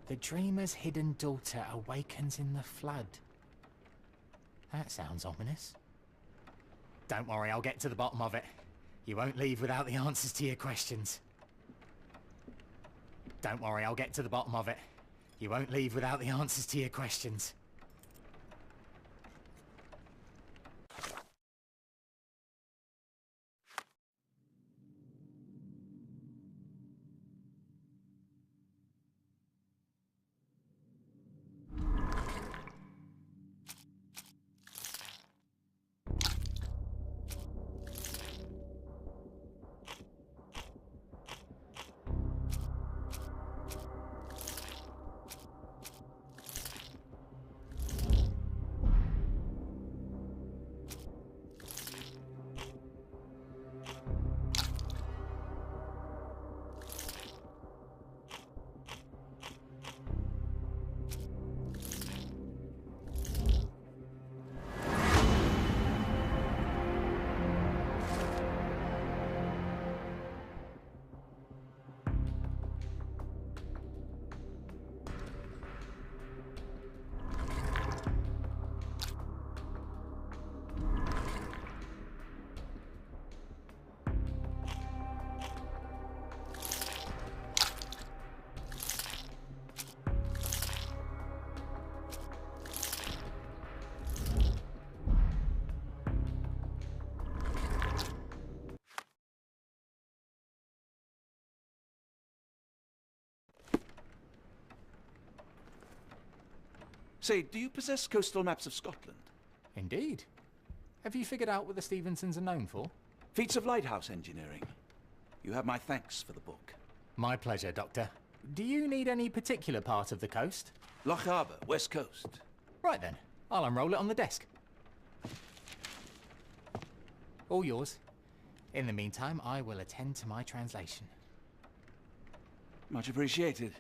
The dreamer's hidden daughter awakens in the flood. That sounds ominous. Don't worry, I'll get to the bottom of it. You won't leave without the answers to your questions. Don't worry, I'll get to the bottom of it. You won't leave without the answers to your questions. Say, do you possess coastal maps of Scotland? Indeed. Have you figured out what the Stevensons are known for? Feats of lighthouse engineering. You have my thanks for the book. My pleasure, Doctor. Do you need any particular part of the coast? Loch Harbour, West Coast. Right then. I'll unroll it on the desk. All yours. In the meantime, I will attend to my translation. Much appreciated.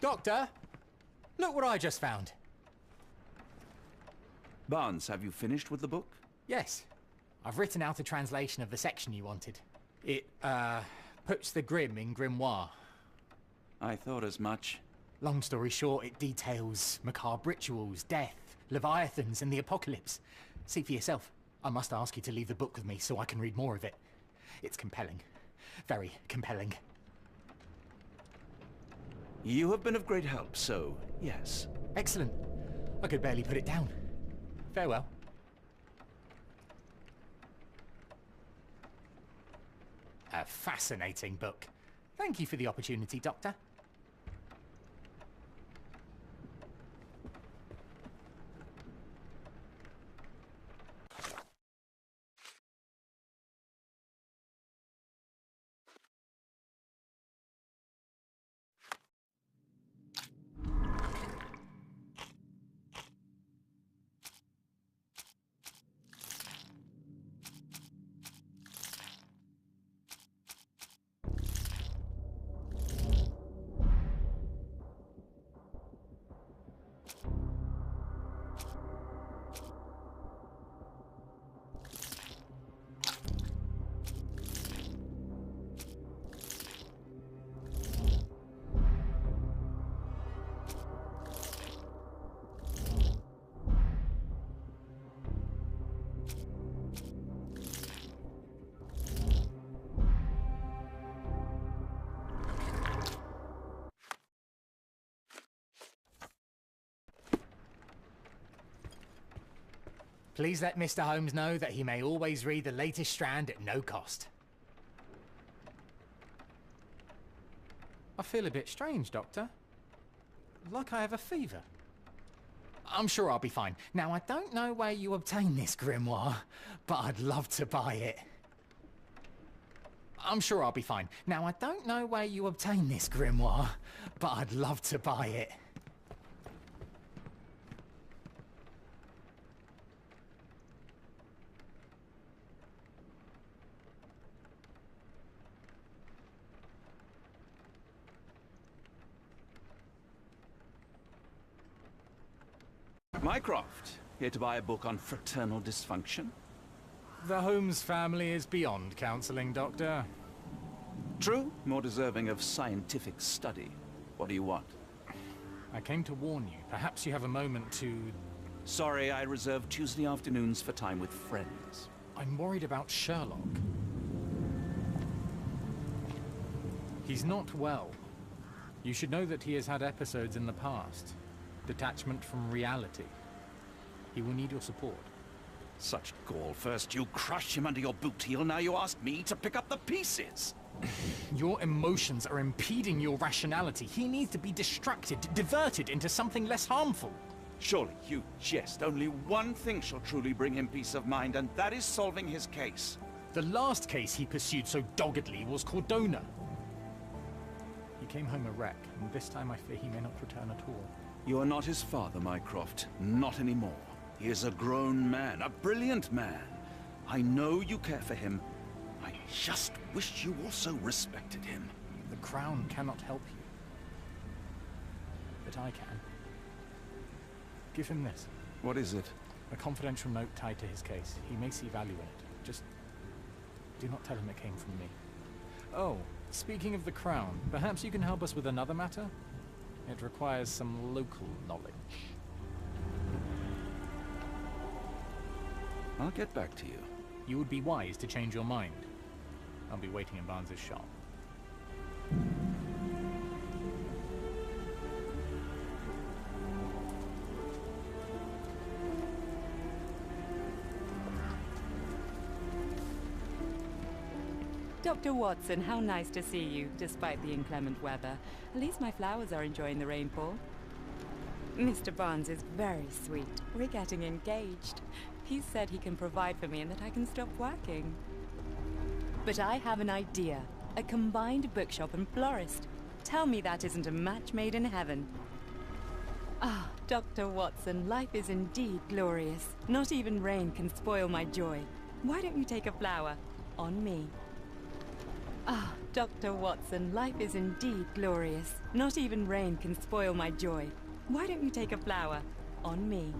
Doctor! Look what I just found. Barnes, have you finished with the book? Yes. I've written out a translation of the section you wanted. It, puts the grim in grimoire. I thought as much. Long story short, it details macabre rituals, death, leviathans, and the apocalypse. See for yourself. I must ask you to leave the book with me so I can read more of it. It's compelling. Very compelling. You have been of great help, so yes. Excellent. I could barely put it down. Farewell. A fascinating book. Thank you for the opportunity, Doctor. Please let Mr. Holmes know that he may always read the latest strand at no cost. I feel a bit strange, Doctor. Like I have a fever. I'm sure I'll be fine. Now, I don't know where you obtain this grimoire, but I'd love to buy it. I'm sure I'll be fine. Now, I don't know where you obtain this grimoire, but I'd love to buy it. Mycroft, here to buy a book on fraternal dysfunction? The Holmes family is beyond counseling, Doctor. True, more deserving of scientific study. What do you want? I came to warn you. Perhaps you have a moment to... Sorry, I reserve Tuesday afternoons for time with friends. I'm worried about Sherlock. He's not well. You should know that he has had episodes in the past. Detachment from reality. He will need your support. Such gall. First you crush him under your boot heel, now you ask me to pick up the pieces. Your emotions are impeding your rationality. He needs to be distracted, diverted into something less harmful. Surely you jest. Only one thing shall truly bring him peace of mind, and that is solving his case. The last case he pursued so doggedly was Cordona. He came home a wreck, and this time I fear he may not return at all. You are not his father, Mycroft. Not anymore. He is a grown man, a brilliant man. I know you care for him. I just wish you also respected him. The Crown cannot help you. But I can. Give him this. What is it? A confidential note tied to his case. He may see value in it. Just do not tell him it came from me. Oh, speaking of the Crown, perhaps you can help us with another matter? It requires some local knowledge. I'll get back to you. You would be wise to change your mind. I'll be waiting in Barnes's shop. Dr. Watson, how nice to see you, despite the inclement weather. At least my flowers are enjoying the rainfall. Mr. Barnes is very sweet. We're getting engaged. He said he can provide for me and that I can stop working. But I have an idea. A combined bookshop and florist. Tell me that isn't a match made in heaven. Ah, Dr. Watson, life is indeed glorious. Not even rain can spoil my joy. Why don't you take a flower? On me. Ah, Dr. Watson, life is indeed glorious. Not even rain can spoil my joy. Why don't you take a flower? On me.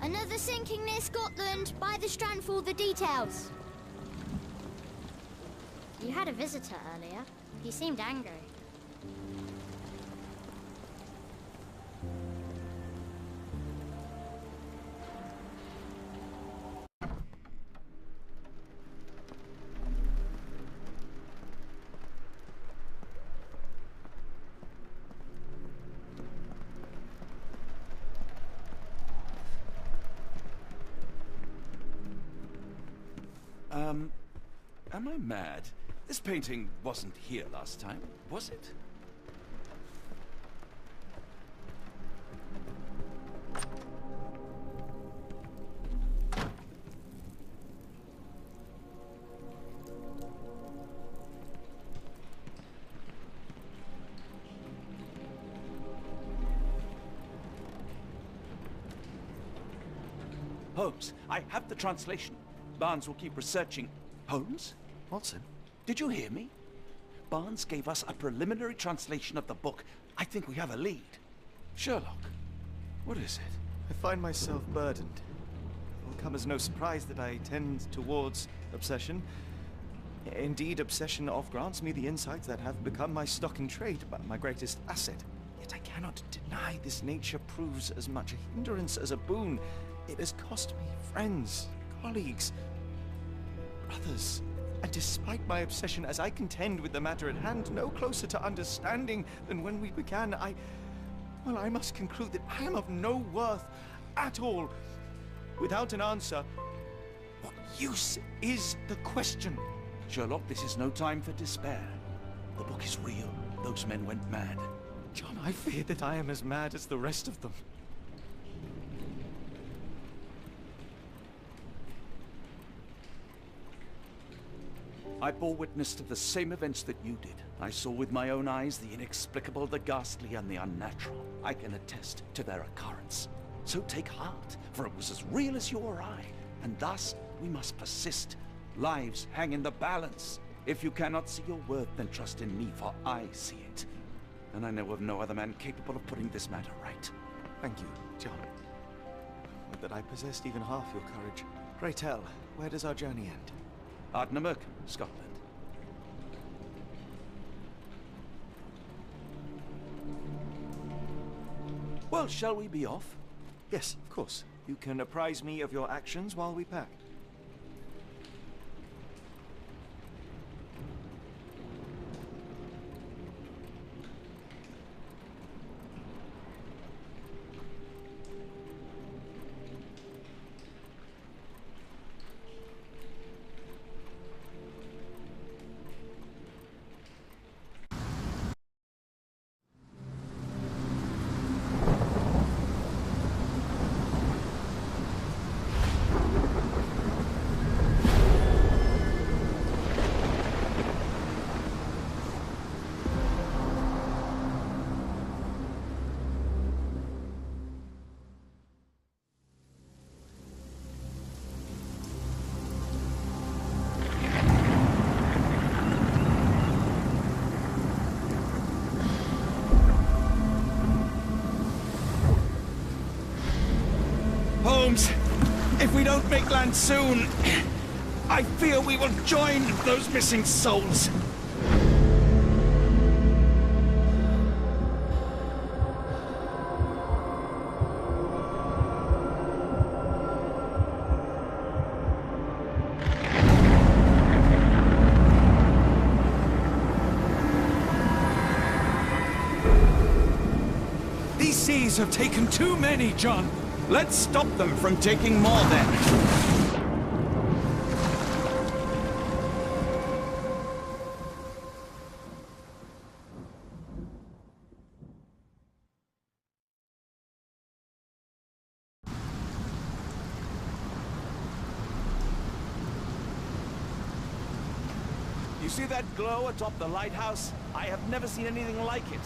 Another sinking near Scotland. By the strand for all the details. You had a visitor earlier. He seemed angry. Am I mad? This painting wasn't here last time, was it? Holmes, I have the translation. Barnes will keep researching. Holmes? Watson? Did you hear me? Barnes gave us a preliminary translation of the book. I think we have a lead. Sherlock, what is it? I find myself burdened. It will come as no surprise that I tend towards obsession. Indeed, obsession oft grants me the insights that have become my stock in trade, my greatest asset. Yet I cannot deny this nature proves as much a hindrance as a boon. It has cost me friends, colleagues, brothers. And despite my obsession, as I contend with the matter at hand, no closer to understanding than when we began, I must conclude that I am of no worth at all. Without an answer, what use is the question? Sherlock, this is no time for despair. The book is real. Those men went mad. John, I fear that I am as mad as the rest of them. I bore witness to the same events that you did. I saw with my own eyes the inexplicable, the ghastly, and the unnatural. I can attest to their occurrence. So take heart, for it was as real as you or I. And thus, we must persist. Lives hang in the balance. If you cannot see your worth, then trust in me, for I see it. And I know of no other man capable of putting this matter right. Thank you, John. Would that I possessed even half your courage. Pray tell, where does our journey end? Ardnamurk, Scotland. Well, shall we be off? Yes, of course. You can apprise me of your actions while we pack. Holmes, if we don't make land soon, I fear we will join those missing souls. These seas have taken too many, John. Let's stop them from taking more then. You see that glow atop the lighthouse? I have never seen anything like it.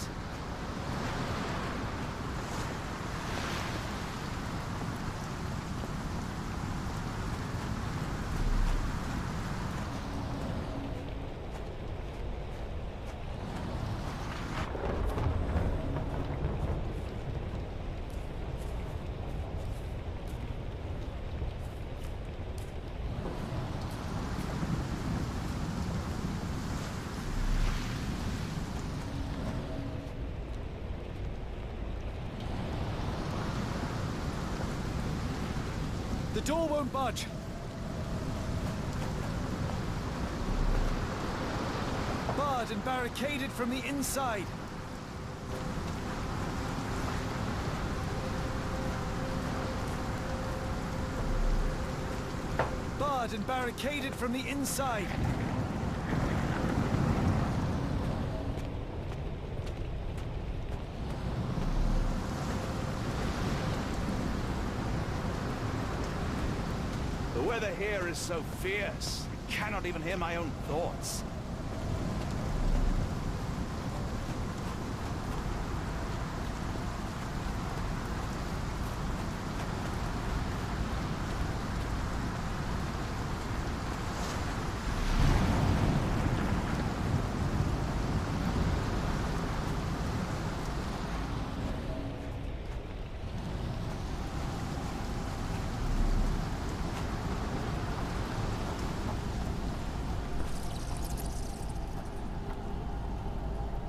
The door won't budge. Barred and barricaded from the inside. Barred and barricaded from the inside. The weather here is so fierce, I cannot even hear my own thoughts.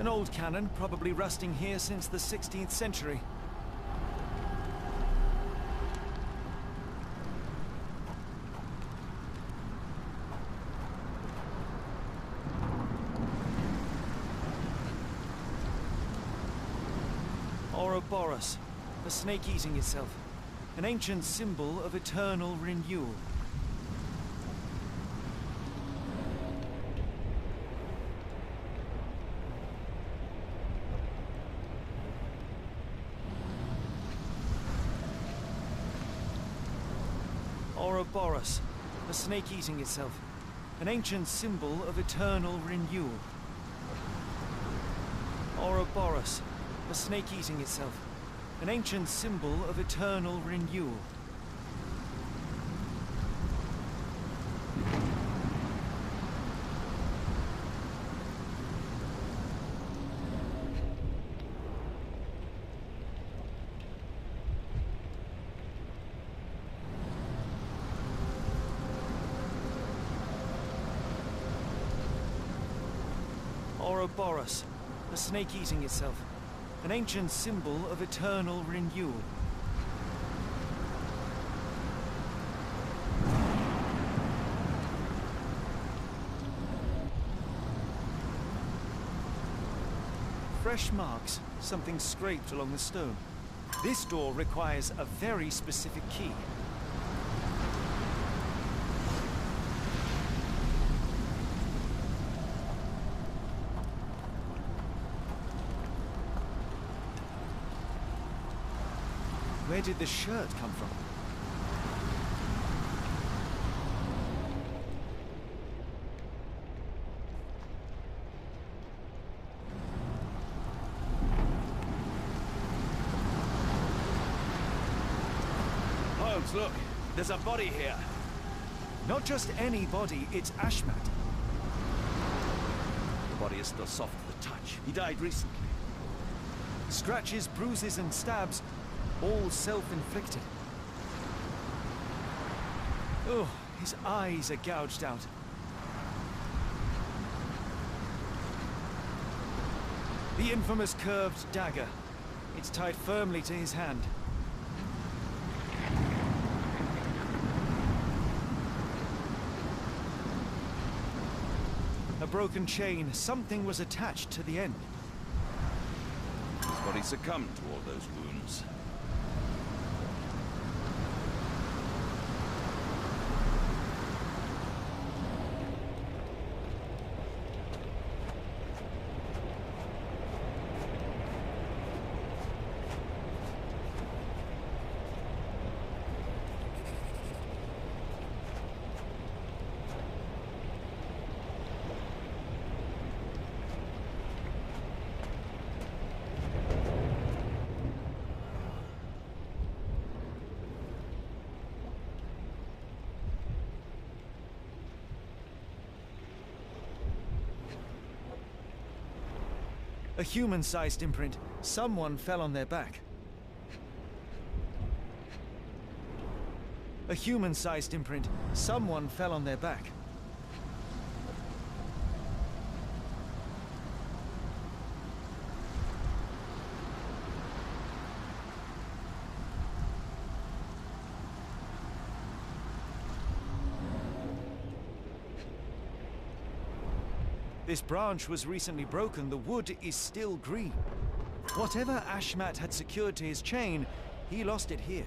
An old cannon, probably rusting here since the 16th century. Ouroboros, the snake eating itself. An ancient symbol of eternal renewal. Ouroboros, the snake eating itself. An ancient symbol of eternal renewal. Ouroboros, the snake eating itself. An ancient symbol of eternal renewal. Ouroboros, the snake eating itself. An ancient symbol of eternal renewal. Fresh marks, something scraped along the stone. This door requires a very specific key. Where did the shirt come from? Holmes, look! There's a body here! Not just any body, it's Ashmat. The body is still soft to the touch. He died recently. Scratches, bruises, and stabs, all self-inflicted. Oh, his eyes are gouged out. The infamous curved dagger. It's tied firmly to his hand. A broken chain. Something was attached to the end. His body succumbed to all those wounds. A human-sized imprint. Someone fell on their back. A human-sized imprint. Someone fell on their back. This branch was recently broken. The wood is still green. Whatever Ashmat had secured to his chain, he lost it here.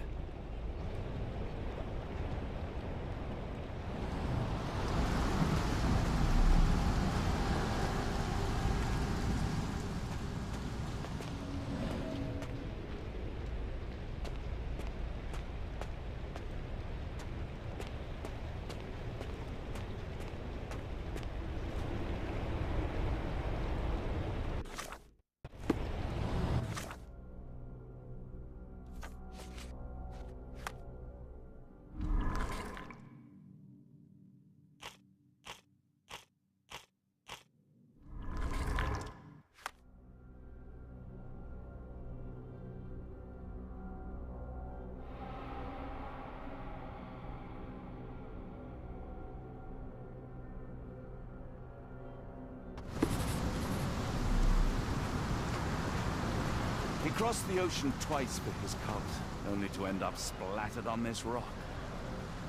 He crossed the ocean twice for his cult, only to end up splattered on this rock.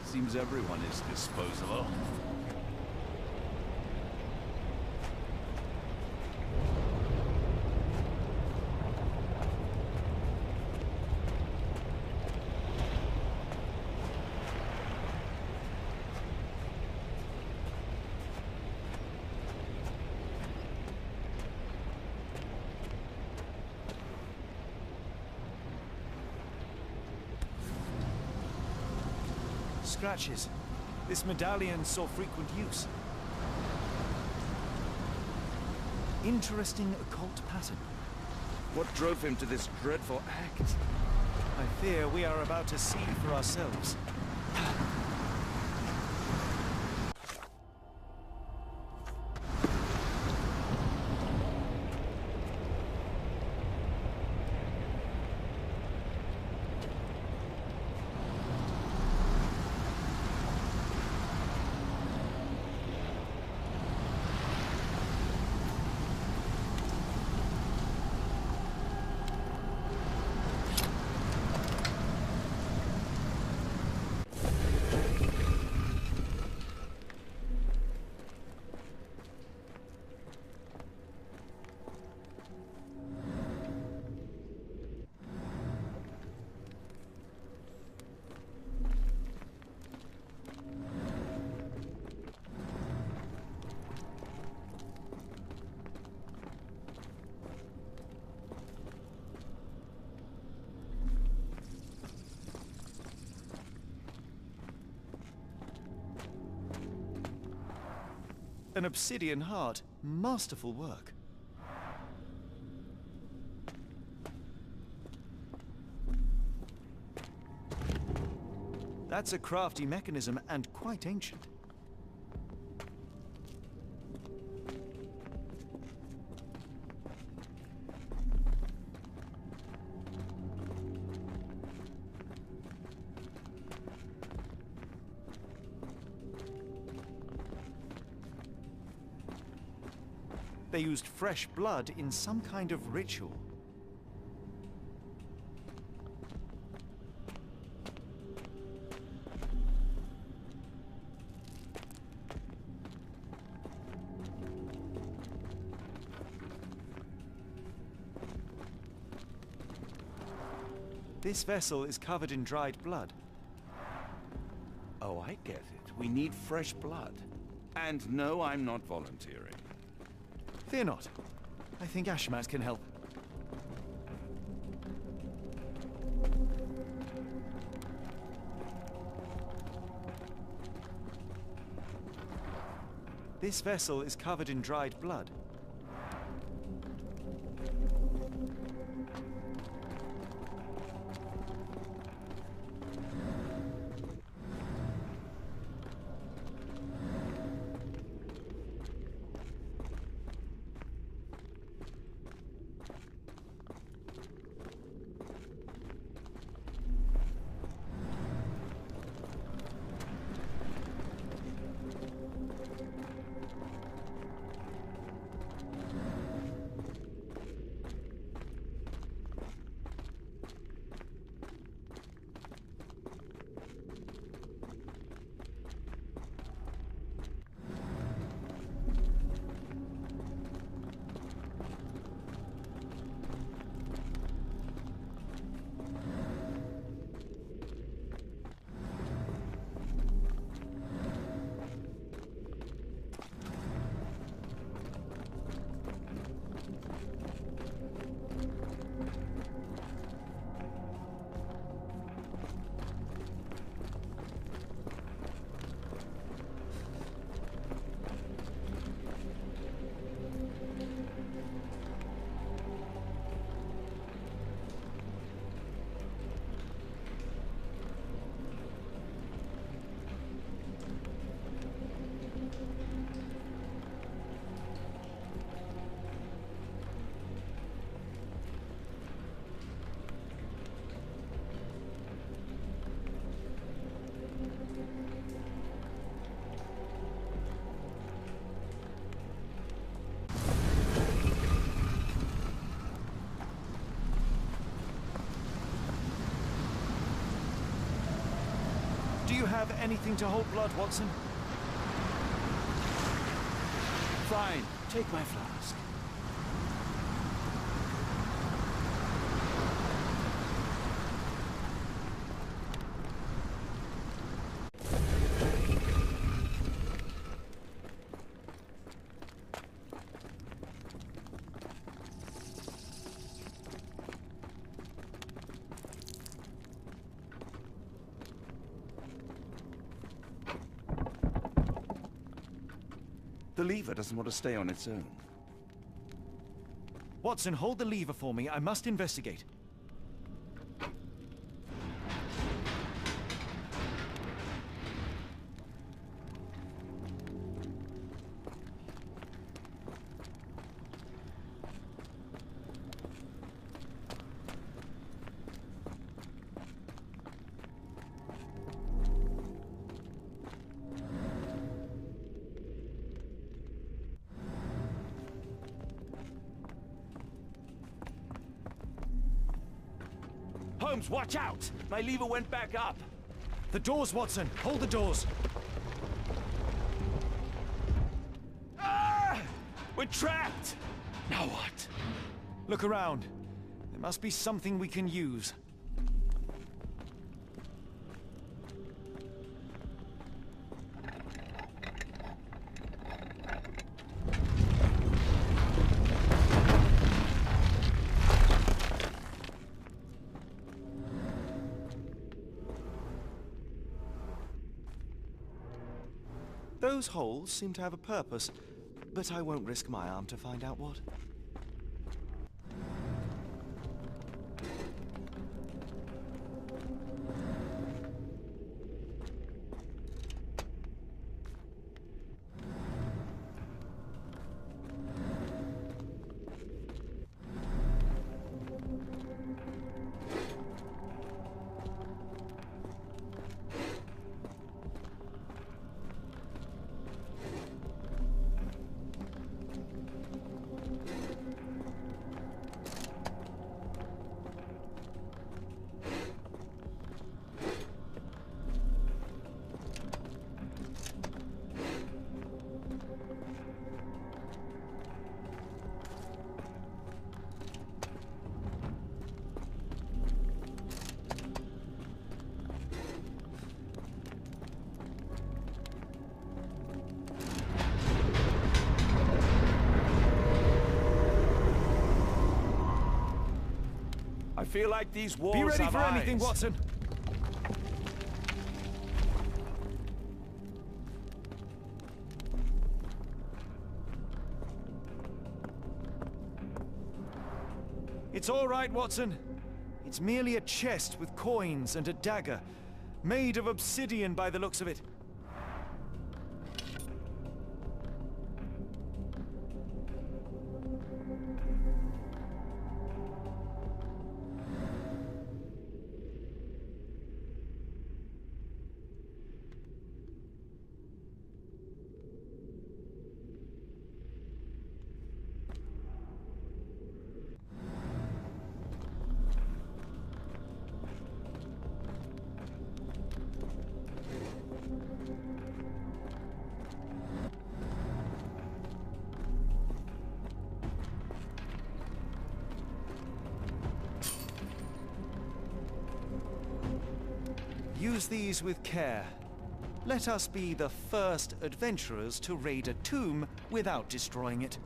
Seems everyone is disposable. Scratches. This medallion saw frequent use. Interesting occult pattern. What drove him to this dreadful act? I fear we are about to see for ourselves. An obsidian heart. Masterful work. That's a crafty mechanism and quite ancient. They used fresh blood in some kind of ritual. This vessel is covered in dried blood. Oh, I get it. We need fresh blood. And no, I'm not volunteering. Fear not. I think Ashmat can help. This vessel is covered in dried blood. have anything to hold blood, Watson? Fine, take my flask. The lever doesn't want to stay on its own. Watson, hold the lever for me. I must investigate. Holmes, watch out! My lever went back up. The doors, Watson. Hold the doors. Ah! We're trapped! Now what? Look around. There must be something we can use. Those holes seem to have a purpose, but I won't risk my arm to find out what. I feel like these walls Be ready have for anything, eyes. Watson. It's all right, Watson. It's merely a chest with coins and a dagger, made of obsidian by the looks of it. Use these with care. Let us be the first adventurers to raid a tomb without destroying it.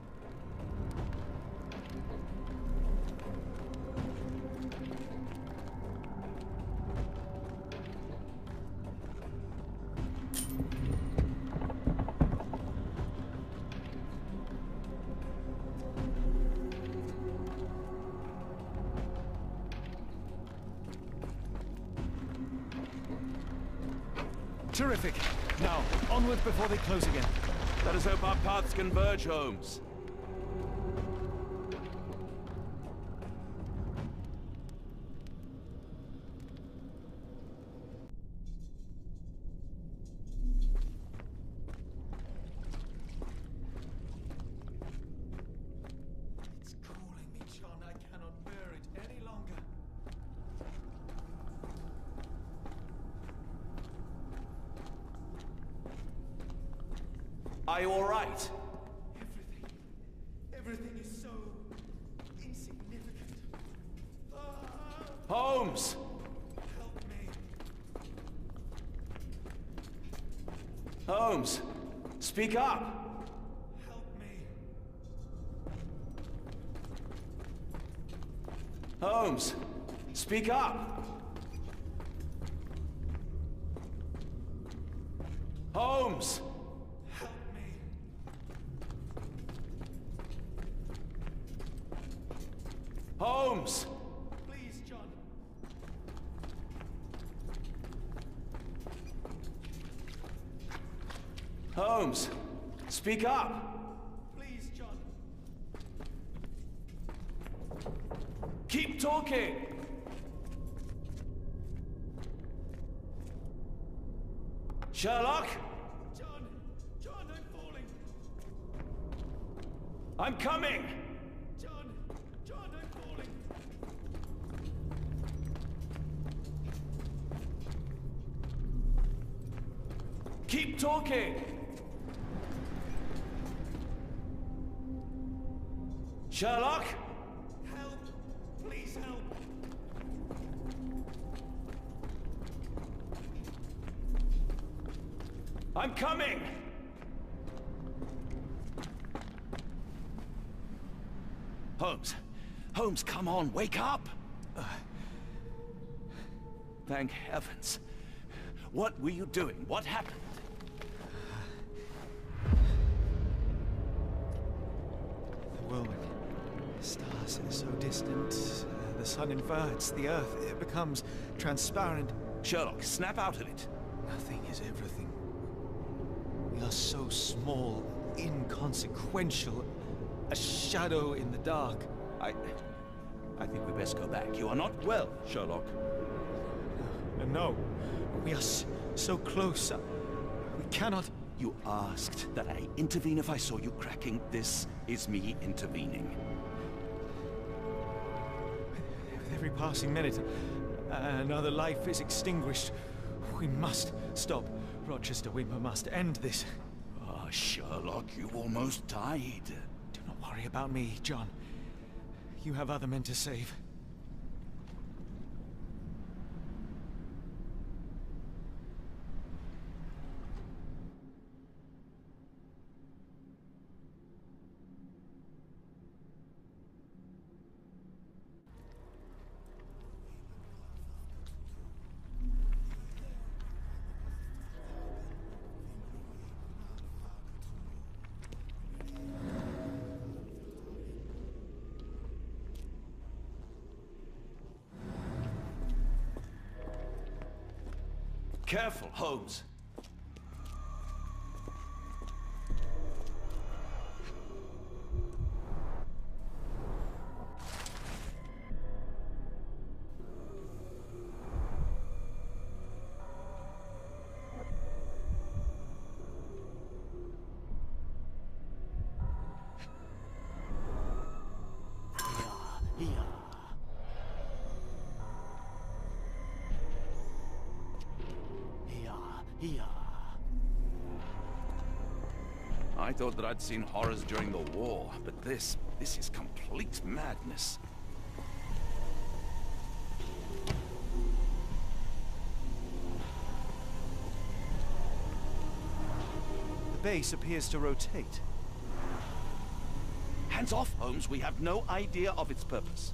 Terrific. Now, onward before they close again. Let us hope our paths converge, Holmes. It's calling me, John. I cannot bear it any longer. Are you all right? Everything is so insignificant. Holmes! Help me. Holmes! Speak up! Help me. Holmes! Speak up! Holmes! Help me. Holmes! Please, John. Holmes! Speak up! Please, John. Keep talking! Sherlock? John! John, I'm falling! I'm coming! John! John, I'm falling! Keep talking! Sherlock? Help! Please help! I'm coming! Holmes! Holmes, come on, wake up! Thank heavens. What were you doing? What happened? The whirlwind. Stars are so distant. The sun inverts. The earth, it becomes transparent. Sherlock, snap out of it. Nothing is everything. We are so small, inconsequential. A shadow in the dark. I think we best go back. You are not well, Sherlock. No. We are so close. We cannot... You asked that I intervene if I saw you cracking. This is me intervening. With every passing minute, another life is extinguished. We must stop. Rochester, we must end this. Ah, Sherlock, you almost died. Do not worry about me, John. You have other men to save. Careful, Holmes. I thought that I'd seen horrors during the war, but this is complete madness. The base appears to rotate. Hands off, Holmes. We have no idea of its purpose.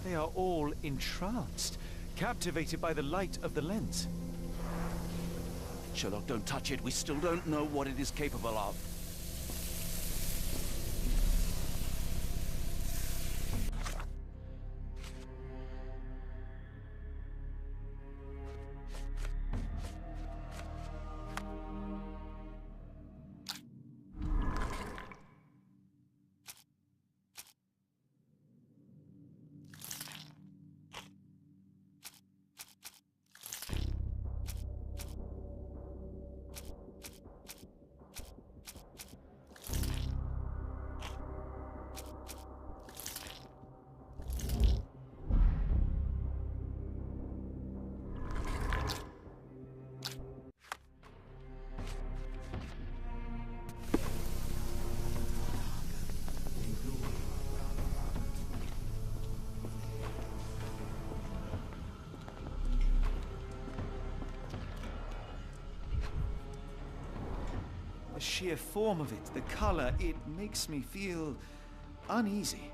They are all entranced, captivated by the light of the lens. Sherlock, don't touch it. We still don't know what it is capable of. sheer form of it, the color, it makes me feel uneasy.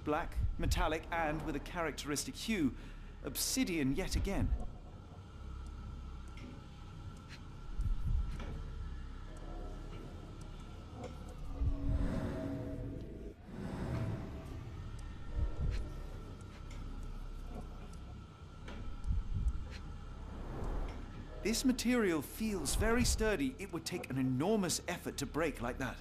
Black, metallic, and with a characteristic hue. Obsidian yet again. This material feels very sturdy. It would take an enormous effort to break like that.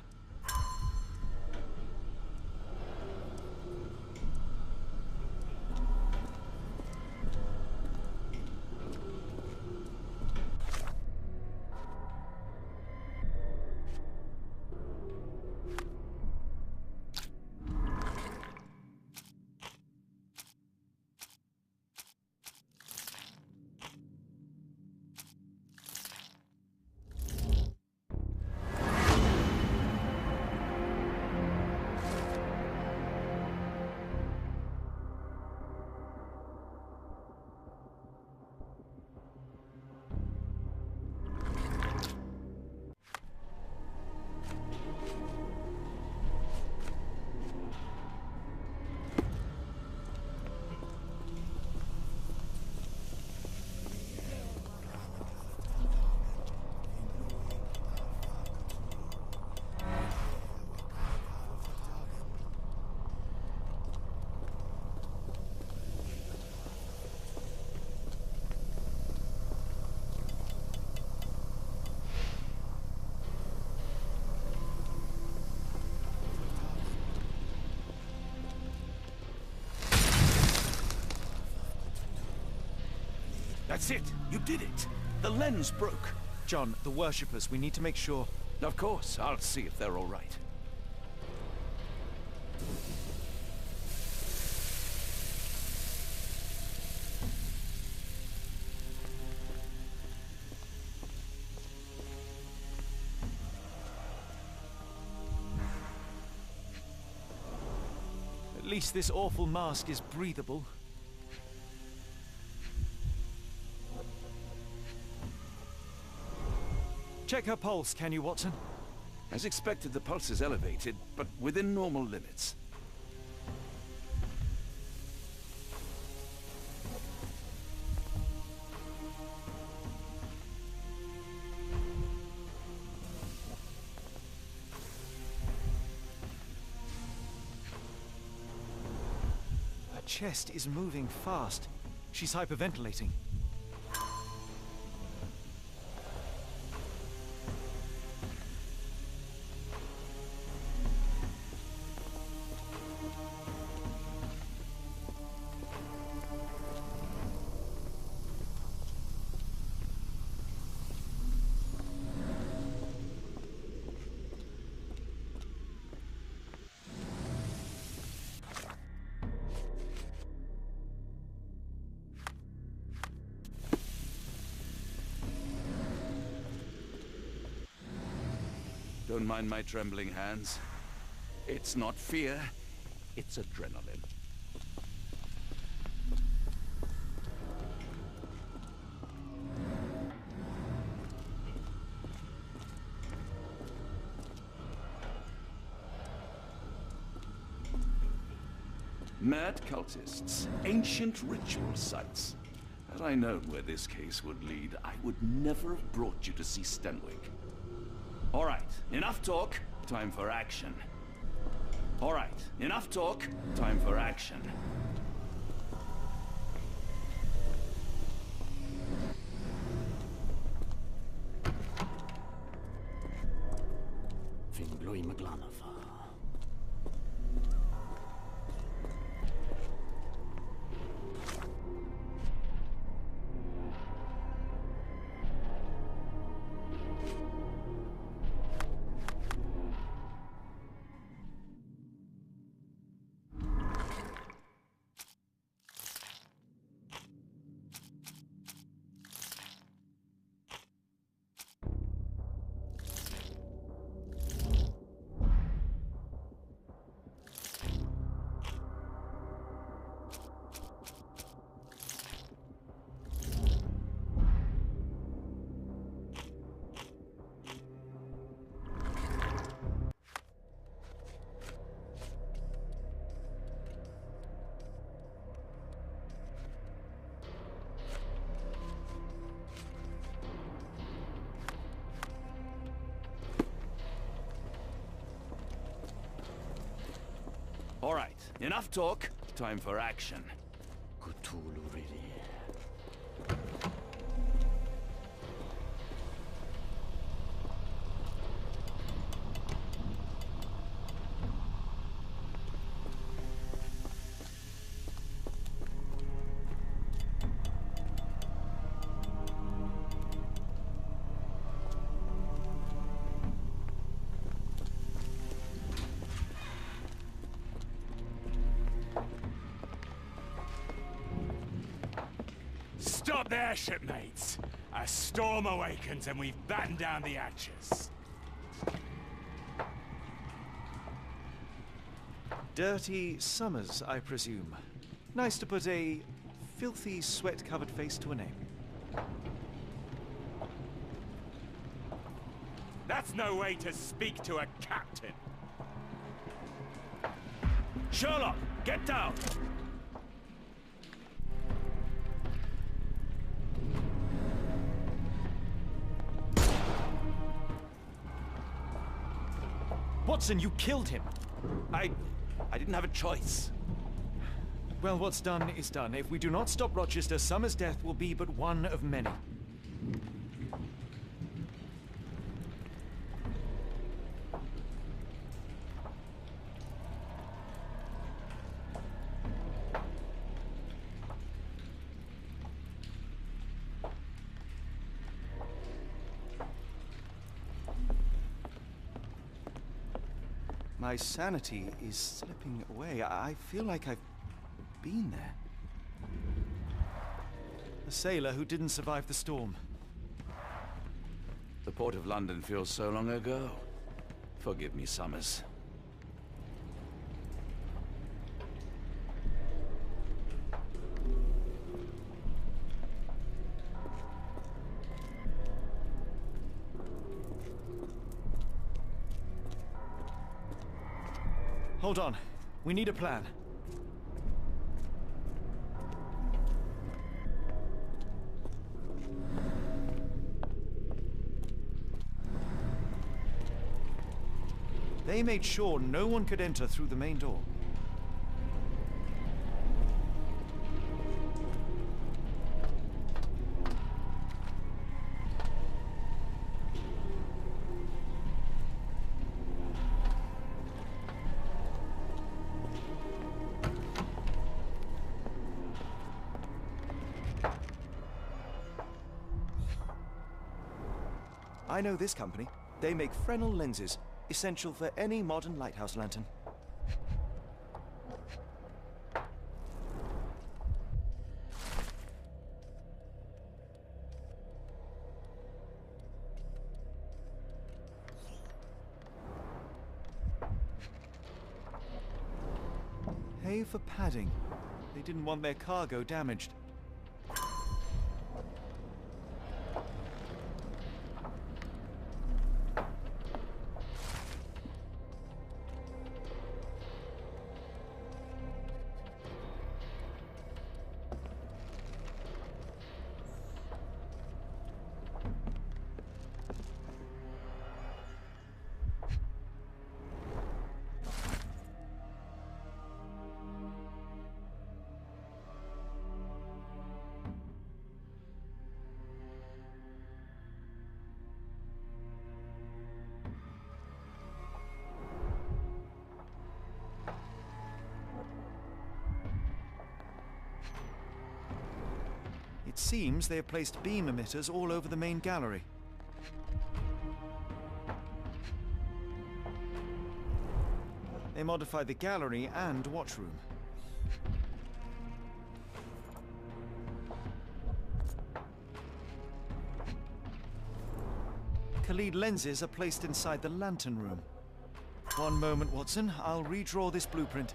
That's it! You did it! The lens broke! John, the worshippers, we need to make sure... Of course, I'll see if they're all right. At least this awful mask is breathable. Check her pulse, can you, Watson? As expected, the pulse is elevated, but within normal limits. Her chest is moving fast. She's hyperventilating. Don't mind my trembling hands. It's not fear, it's adrenaline. Mad cultists, ancient ritual sites. Had I known where this case would lead, I would never have brought you to see Stenwick. All right, enough talk, time for action. All right, enough talk, time for action. Fingloi Maglanafa. All right, enough talk. Time for action. Cthulhu really. Stop there, shipmates! A storm awakens and we've battened down the hatches. Dirty Summers, I presume. Nice to put a filthy, sweat-covered face to a name. That's no way to speak to a captain. Sherlock, get down! Watson, you killed him! I didn't have a choice. Well, what's done is done. If we do not stop Rochester, Summers' death will be but one of many. My sanity is slipping away. I feel like I've been there. A sailor who didn't survive the storm. The port of London feels so long ago. Forgive me, Summers. Hold on. We need a plan. They made sure no one could enter through the main door. I know this company. They make Fresnel lenses, essential for any modern lighthouse lantern. Pay for padding. They didn't want their cargo damaged. It seems they have placed beam emitters all over the main gallery. They modified the gallery and watchroom. Khalid lenses are placed inside the lantern room. One moment, Watson. I'll redraw this blueprint.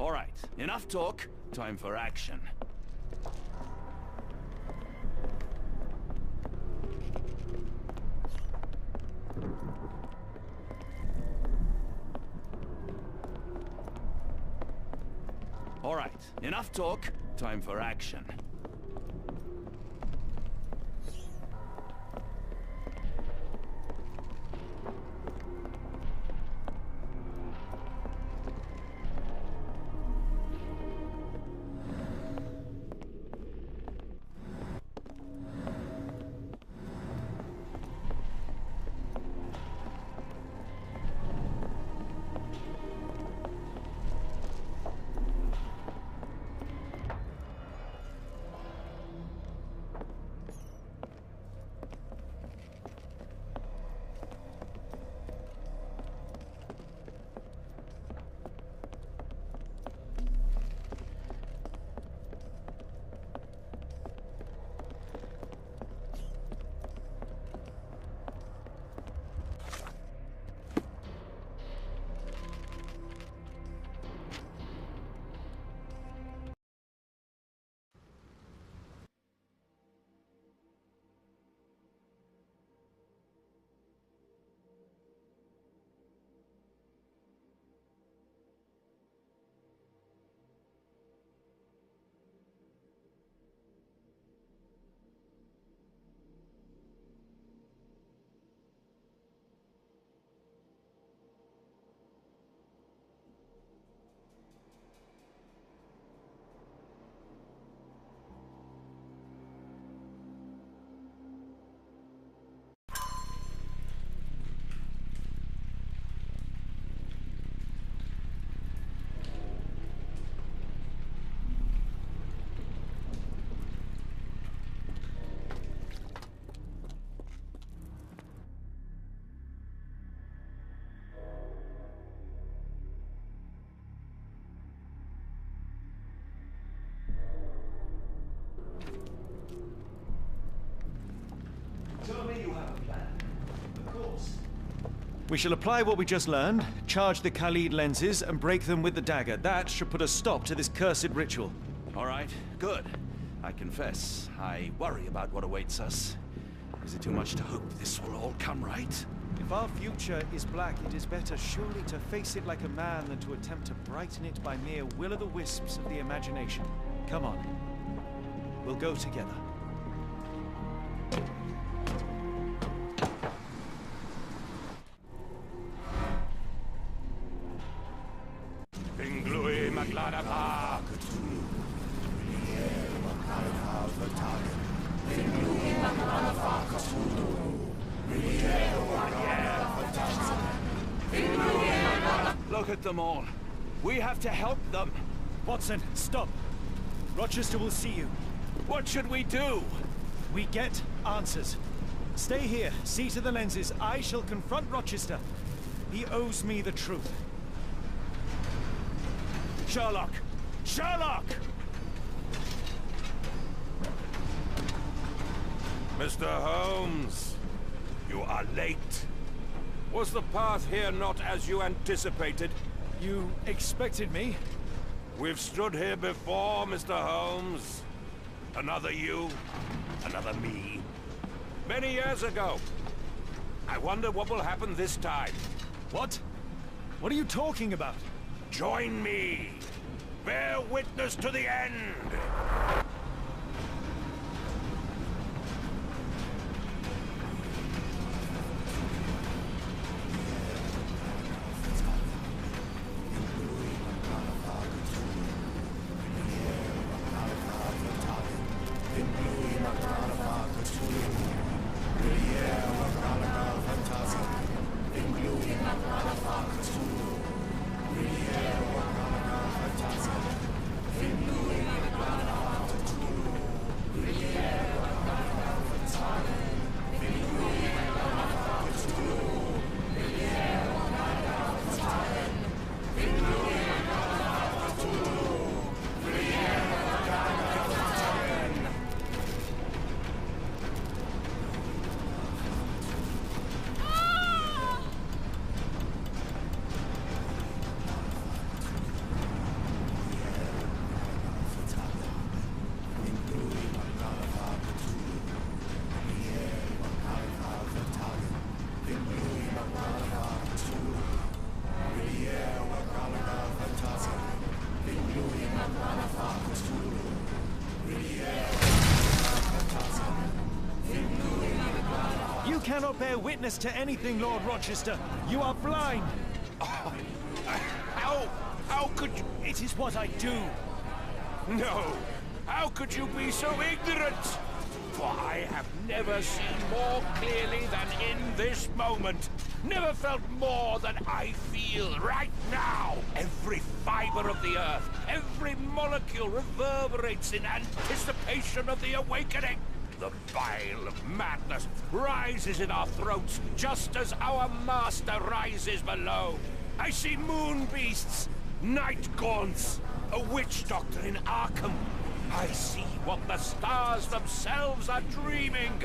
All right, enough talk. Time for action. All right, enough talk. Time for action. Tell me you have a plan. Of course. We shall apply what we just learned, charge the Khalid lenses, and break them with the dagger. That should put a stop to this cursed ritual. All right, good. I confess, I worry about what awaits us. Is it too much to hope this will all come right? If our future is black, it is better surely to face it like a man than to attempt to brighten it by mere will-o'-the-wisps of the imagination. Come on. We'll go together. Look at them all. We have to help them. Watson, stop. Rochester will see you. What should we do? We get answers. Stay here, see to the lenses. I shall confront Rochester. He owes me the truth. Sherlock! Sherlock! Mr. Holmes, you are late. Was the path here not as you anticipated? You expected me? We've stood here before, Mr. Holmes. Another you, another me. Many years ago. I wonder what will happen this time. What? What are you talking about? Join me. Bear witness to the end. You cannot bear witness to anything, Lord Rochester. You are blind. Oh, how could you... It is what I do. No! How could you be so ignorant? For I have never seen more clearly than in this moment. Never felt more than I feel right now. Every fiber of the earth, every molecule reverberates in anticipation of the awakening. The bile of madness rises in our throats just as our master rises below. I see moon beasts, night gaunts, a witch doctor in Arkham. I see what the stars themselves are dreaming.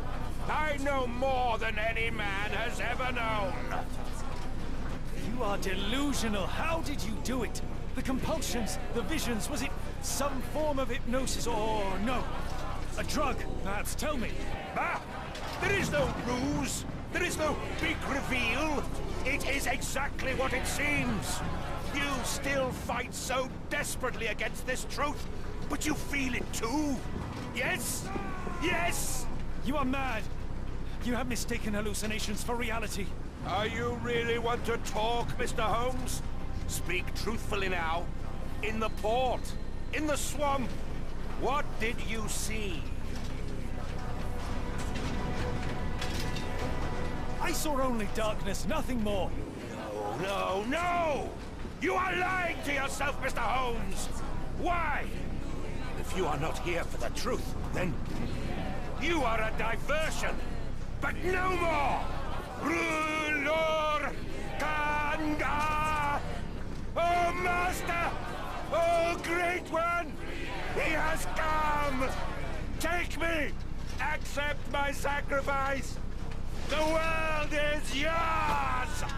I know more than any man has ever known. You are delusional. How did you do it? The compulsions, the visions, was it some form of hypnosis or no? A drug, perhaps, tell me. Ah! There is no ruse. There is no big reveal. It is exactly what it seems. You still fight so desperately against this truth, but you feel it too. Yes? Yes! You are mad. You have mistaken hallucinations for reality. Are you really want to talk, Mr. Holmes? Speak truthfully now. In the port, in the swamp, what did you see? I saw only darkness, nothing more. No, no, no! You are lying to yourself, Mr. Holmes! Why? If you are not here for the truth, then you are a diversion. But no more! Rulor Kanga! Oh, Master! Oh, Great One! He has come! Take me! Accept my sacrifice! The world is yours!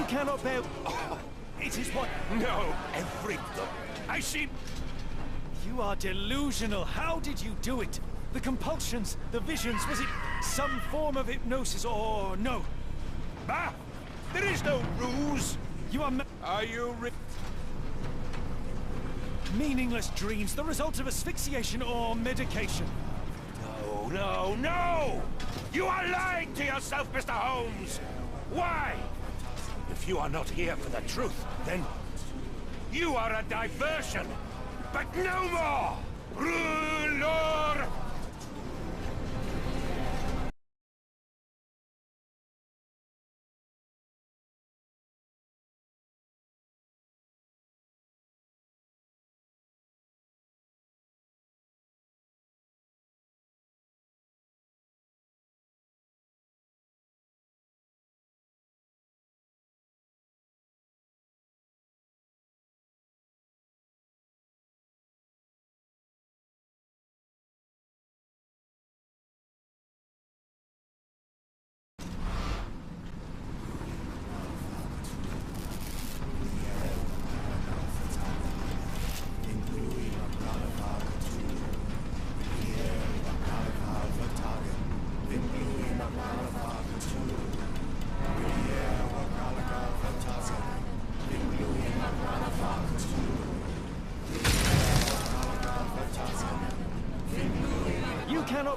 Cannot bear... Oh, it is what... No, every... I see... You are delusional. How did you do it? The compulsions, the visions, was it some form of hypnosis or no? Ah! There is no ruse! You are... Are you... Meaningless dreams, the result of asphyxiation or medication. No, no, no! You are lying to yourself, Mr. Holmes! Why? If you are not here for the truth, then you are a diversion. But no more! Rulor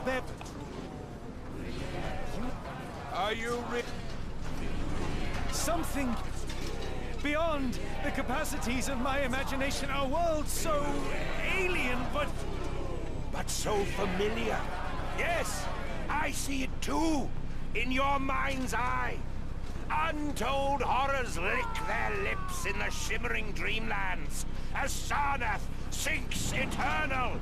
Well, Bev... Are you Something beyond the capacities of my imagination. A world so alien, but so familiar? Yes, I see it too, in your mind's eye. Untold horrors lick their lips in the shimmering dreamlands as Sarnath sinks eternal.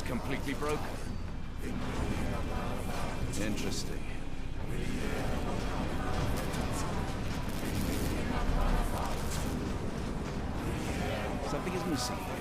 completely broken. Interesting. Something is missing here.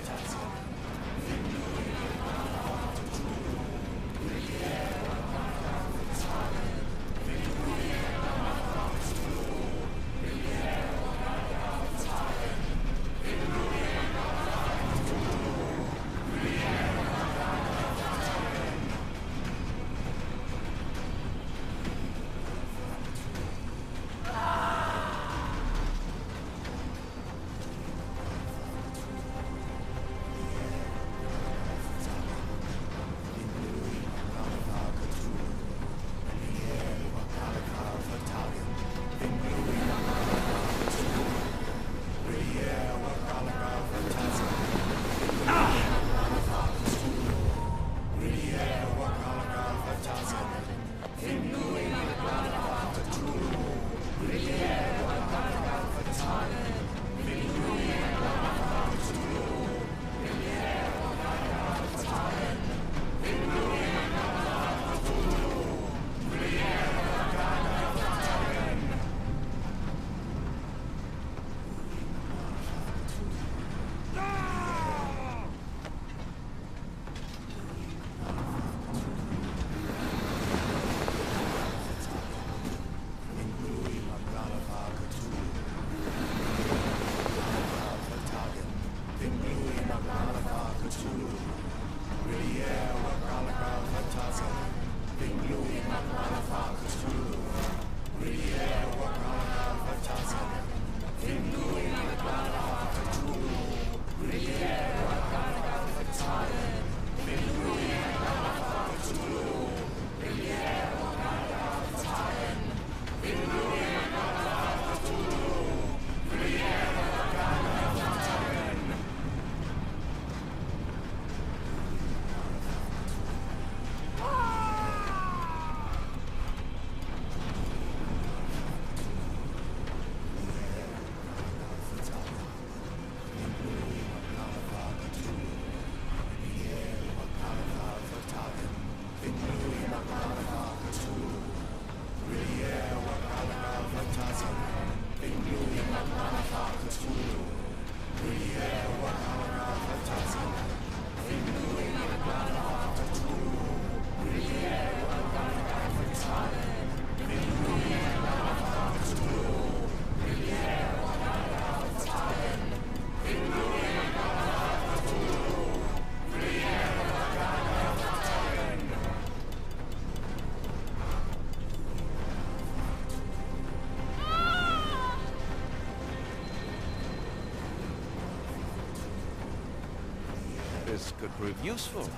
This could prove useful.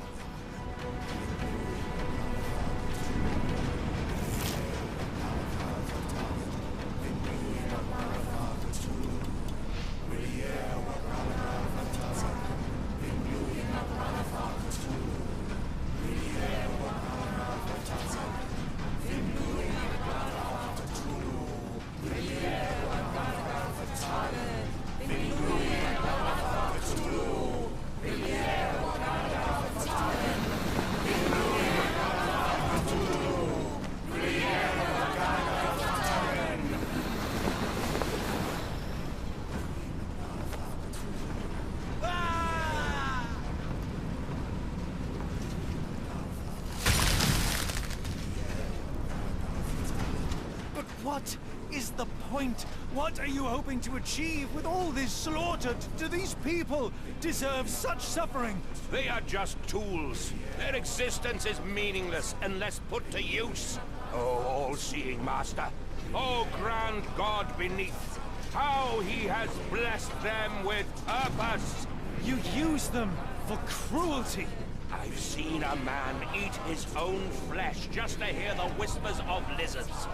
What is the point? What are you hoping to achieve with all this slaughter? Do these people deserve such suffering? They are just tools. Their existence is meaningless unless put to use. Oh, all-seeing master. Oh, grand God beneath. How he has blessed them with purpose. You use them for cruelty. I've seen a man eat his own flesh just to hear the whispers of lizards.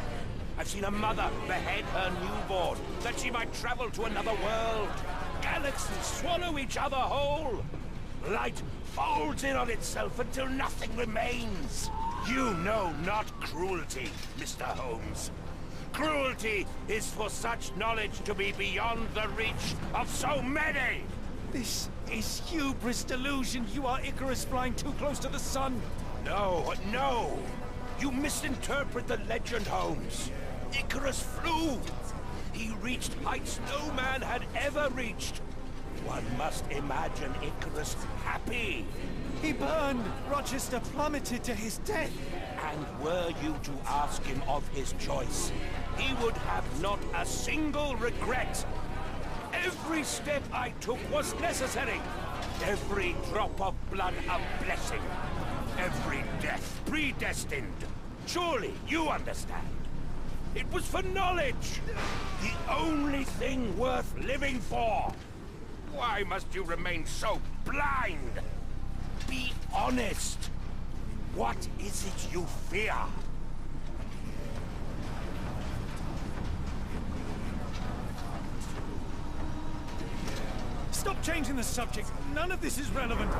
I've seen a mother behead her newborn that she might travel to another world. Galaxies swallow each other whole. Light folds in on itself until nothing remains. You know not cruelty, Mr. Holmes. Cruelty is for such knowledge to be beyond the reach of so many. This is hubris delusion. You are Icarus flying too close to the sun. No, no! You misinterpret the legend, Holmes. Icarus flew! He reached heights no man had ever reached. One must imagine Icarus happy. He burned. Rochester plummeted to his death. And were you to ask him of his choice, he would have not a single regret. Every step I took was necessary. Every drop of blood a blessing. Every death predestined. Surely you understand. It was for knowledge. The only thing worth living for. Why must you remain so blind? Be honest. What is it you fear? Stop changing the subject. None of this is relevant.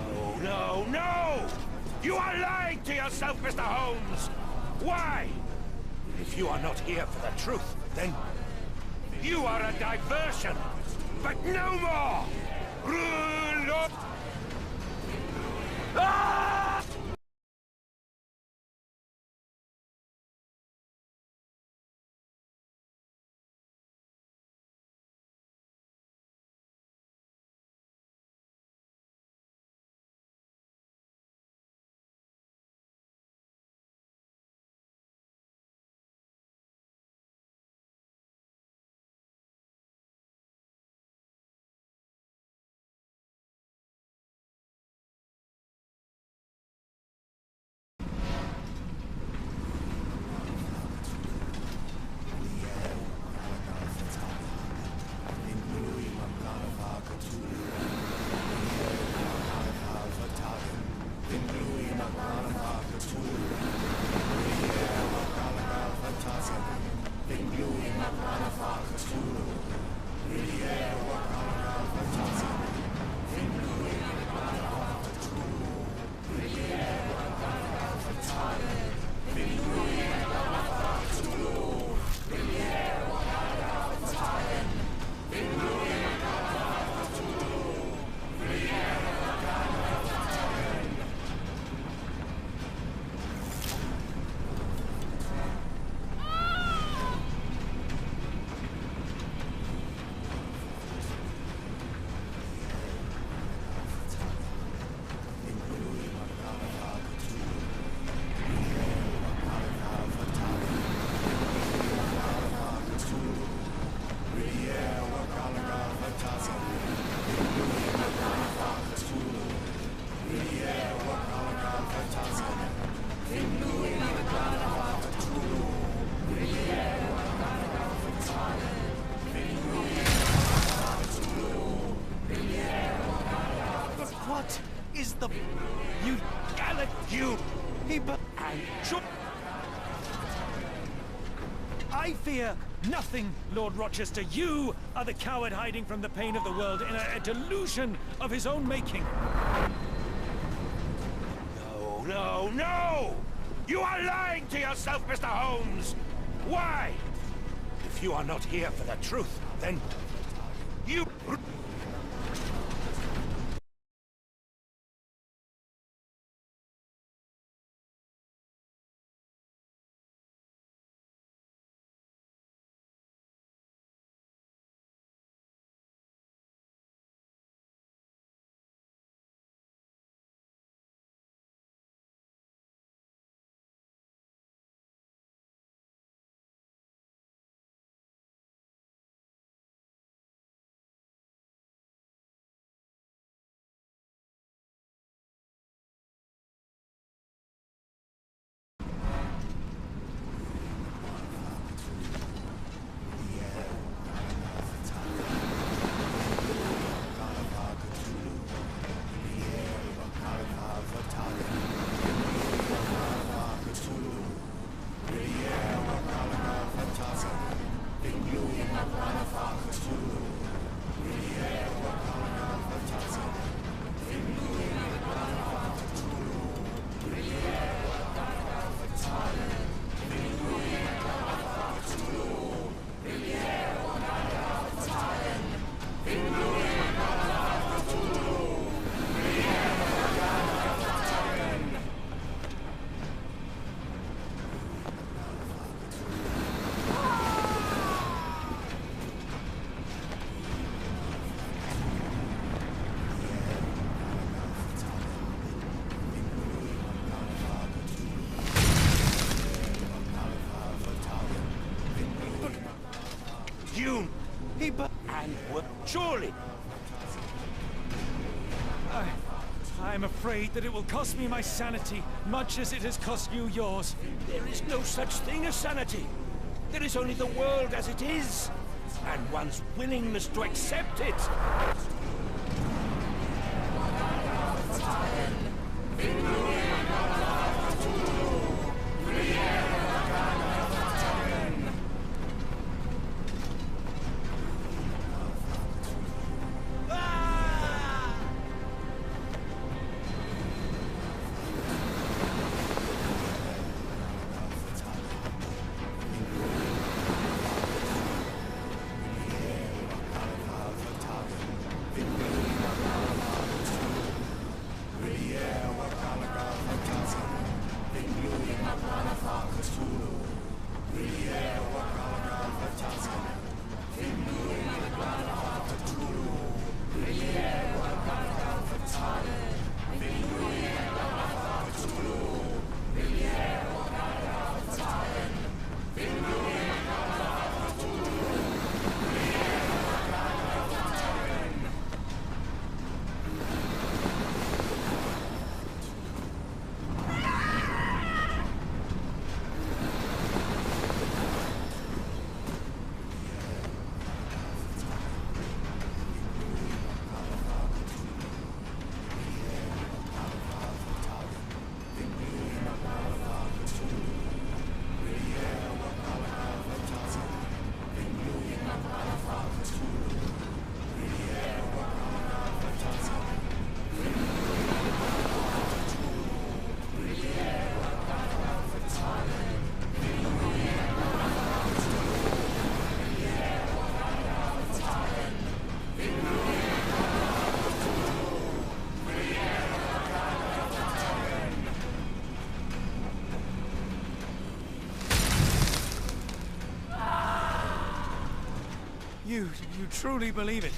No, no, no! You are lying to yourself, Mr. Holmes! Why? If you are not here for the truth, then you are a diversion! But no more! Rule of... Ah! What is the... You... Gallic... You... He... I fear nothing, Lord Rochester. You are the coward hiding from the pain of the world in a delusion of his own making. No, no, no! You are lying to yourself, Mr. Holmes! Why? If you are not here for the truth, then you... and work. Surely. I'm afraid that it will cost me my sanity, much as it has cost you yours. There is no such thing as sanity. There is only the world as it is, and one's willingness to accept it. You truly believe it?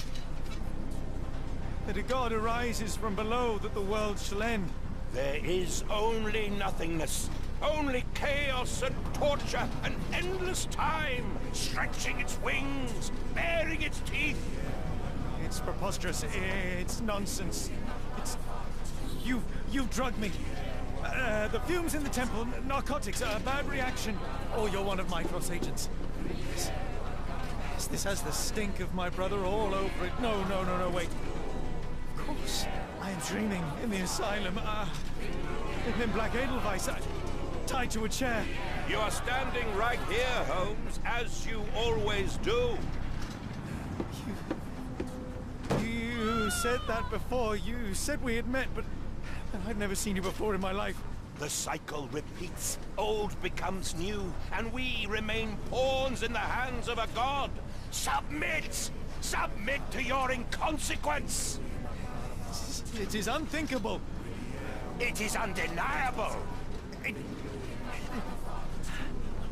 That a god arises from below, that the world shall end? There is only nothingness. Only chaos and torture and endless time, stretching its wings, baring its teeth. It's preposterous. It's nonsense. It's... You've drugged me. The fumes in the temple, narcotics, a bad reaction. Or you're one of my cross agents. Yes, this has the stink of my brother all over it. No, wait. Of course, I am dreaming in the asylum. In Black Edelweiss, tied to a chair. You are standing right here, Holmes, as you always do. You said that before. You said we had met, but I've never seen you before in my life. The cycle repeats. Old becomes new, and we remain pawns in the hands of a god. Submit! Submit to your inconsequence! It is unthinkable. It is undeniable.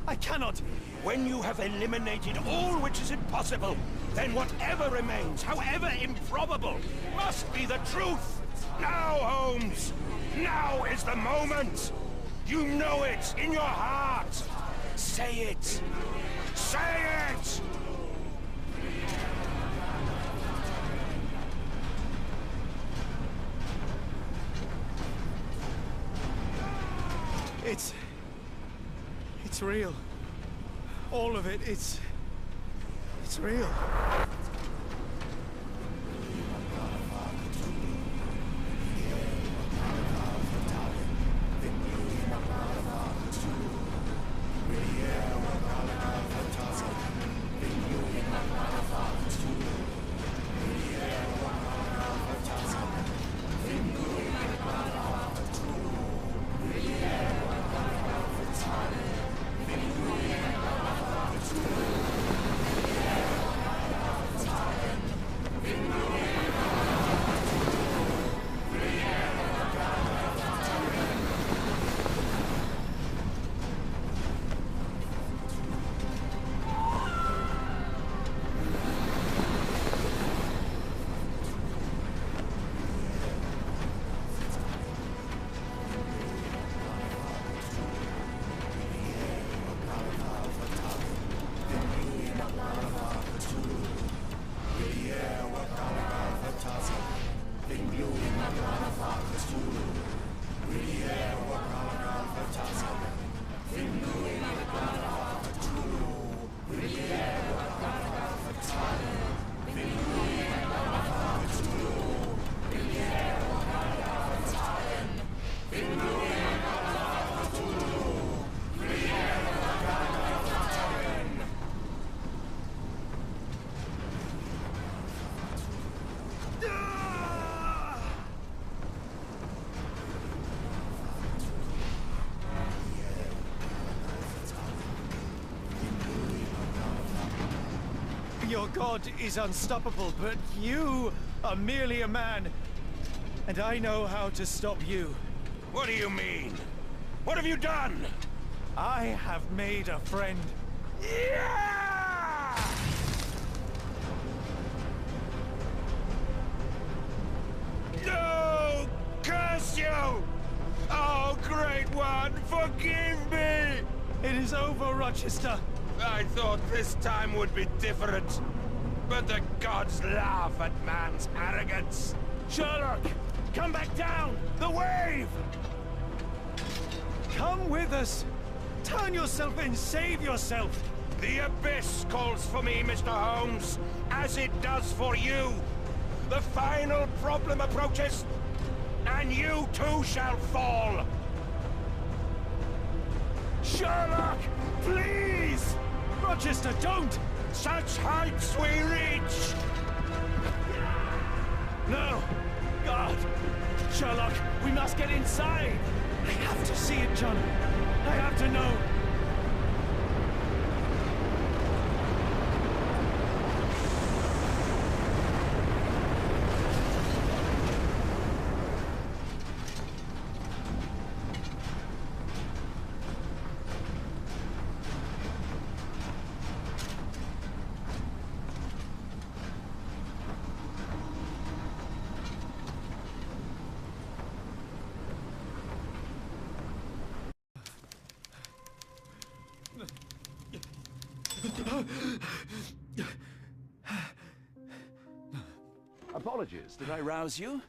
I cannot. When you have eliminated all which is impossible, then whatever remains, however improbable, must be the truth. Now, Holmes! Now is the moment! You know it in your heart! Say it! Say it! It's real. All of it, it's real. Your god is unstoppable, but you are merely a man. And I know how to stop you. What do you mean? What have you done? I have made a friend. Yeah! No! Curse you! Oh, Great One, forgive me! It is over, Rochester. I thought this time would be different. But the gods laugh at man's arrogance. Sherlock, come back down! The wave! Come with us! Turn yourself in, save yourself! The abyss calls for me, Mr. Holmes, as it does for you. The final problem approaches, and you too shall fall. Sherlock, please! Rochester, don't! Such heights we reach! No! God! Sherlock, we must get inside! I have to see it, John. I have to know. Apologies, did I rouse you?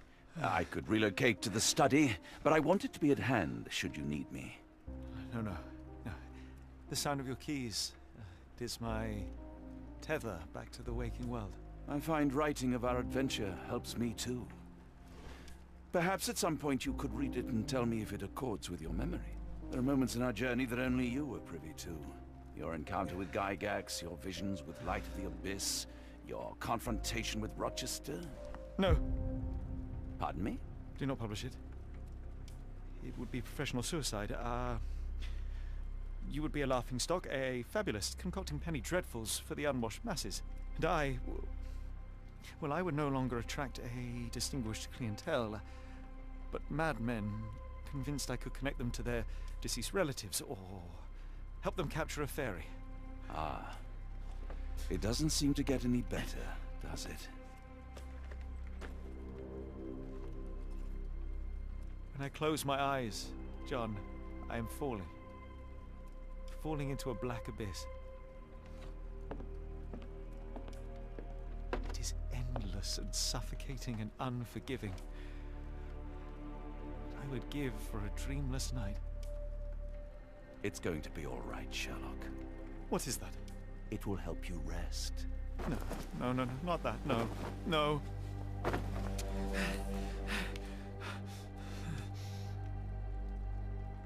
I could relocate to the study, but I wanted to be at hand should you need me. No. The sound of your keys. It is my tether back to the waking world. I find writing of our adventure helps me too. Perhaps at some point you could read it and tell me if it accords with your memory. There are moments in our journey that only you were privy to. Your encounter with Gygax, your visions with Light of the Abyss, your confrontation with Rochester. No. Pardon me? Do not publish it. It would be professional suicide. You would be a laughingstock, a fabulist, concocting penny dreadfuls for the unwashed masses. And I would no longer attract a distinguished clientele, but madmen convinced I could connect them to their deceased relatives, or help them capture a fairy. Ah. It doesn't seem to get any better, does it? When I close my eyes, John, I am falling. Falling into a black abyss. It is endless and suffocating and unforgiving. I would give for a dreamless night. It's going to be all right, Sherlock. What is that? It will help you rest. No, not that. No.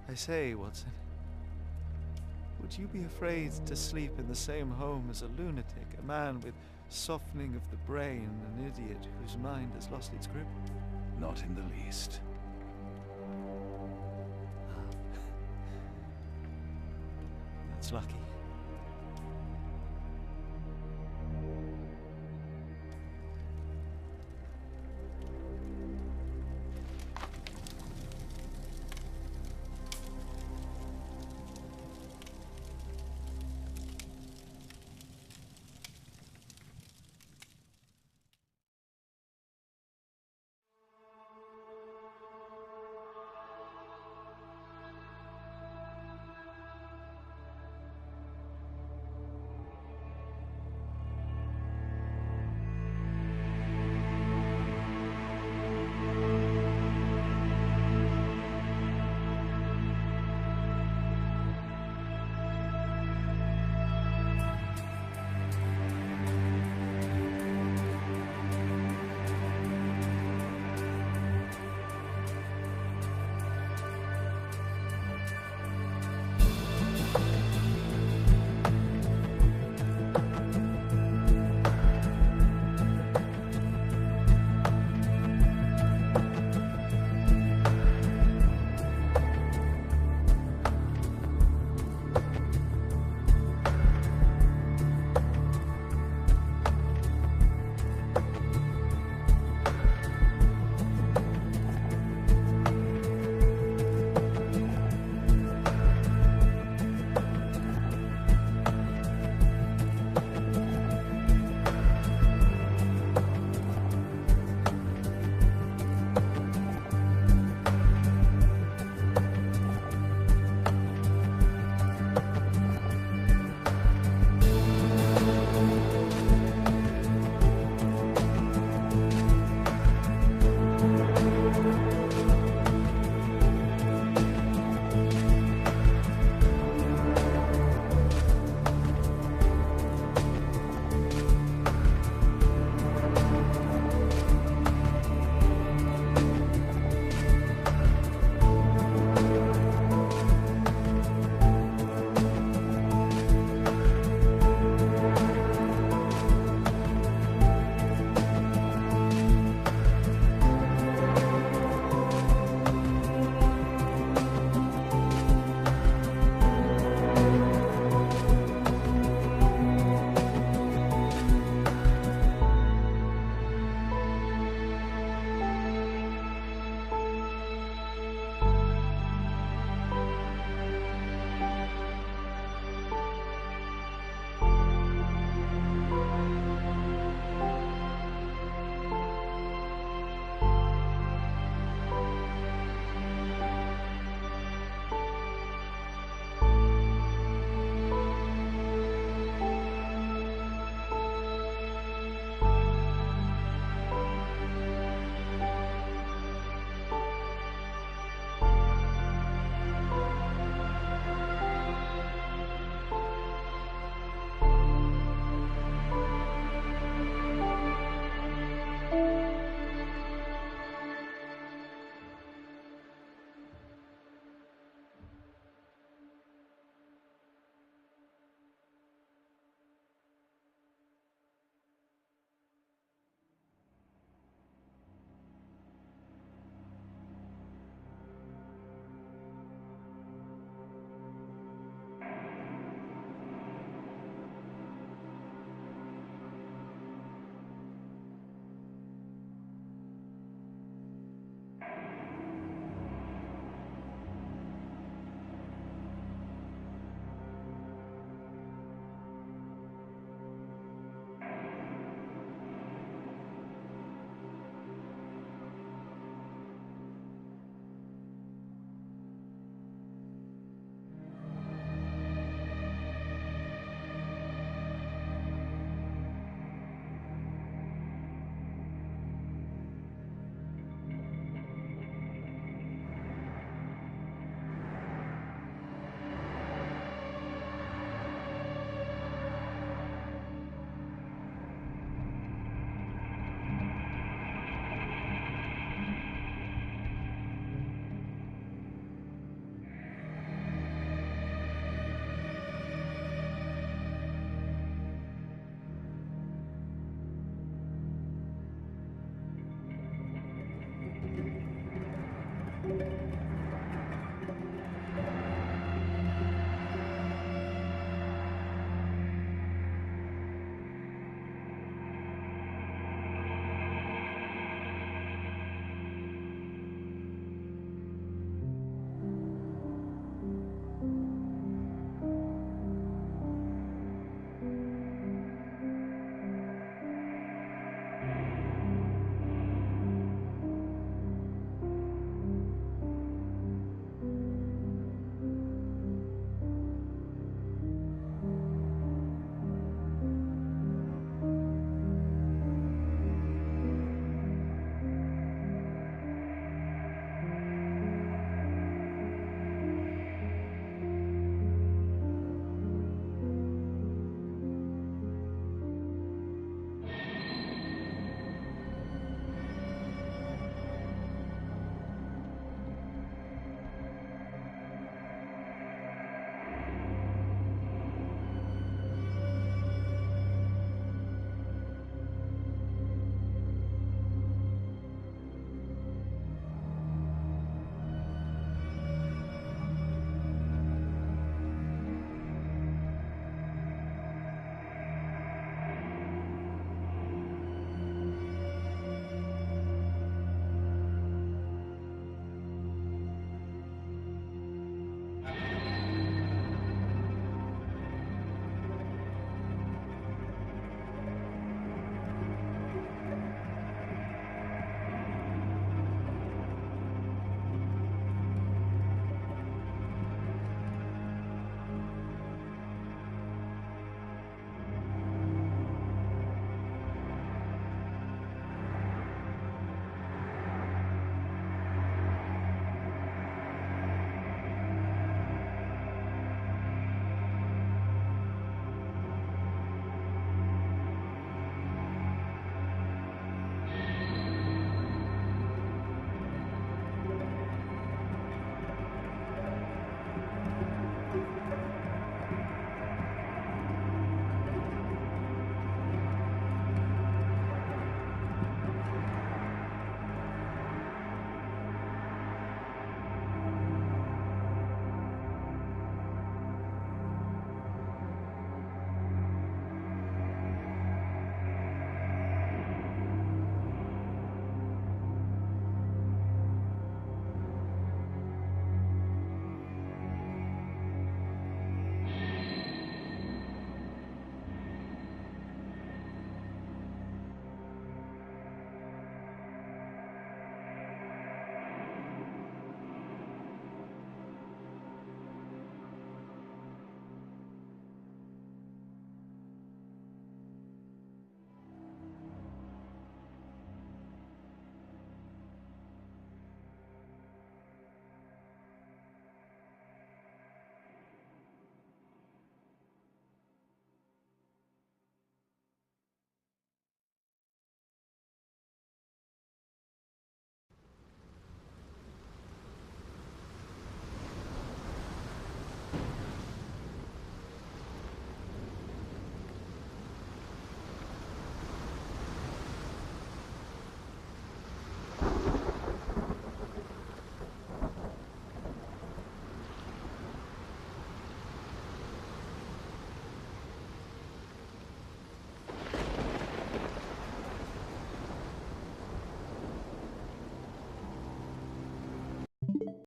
I say, Watson, would you be afraid to sleep in the same home as a lunatic, a man with softening of the brain, an idiot whose mind has lost its grip? Not in the least. That's lucky.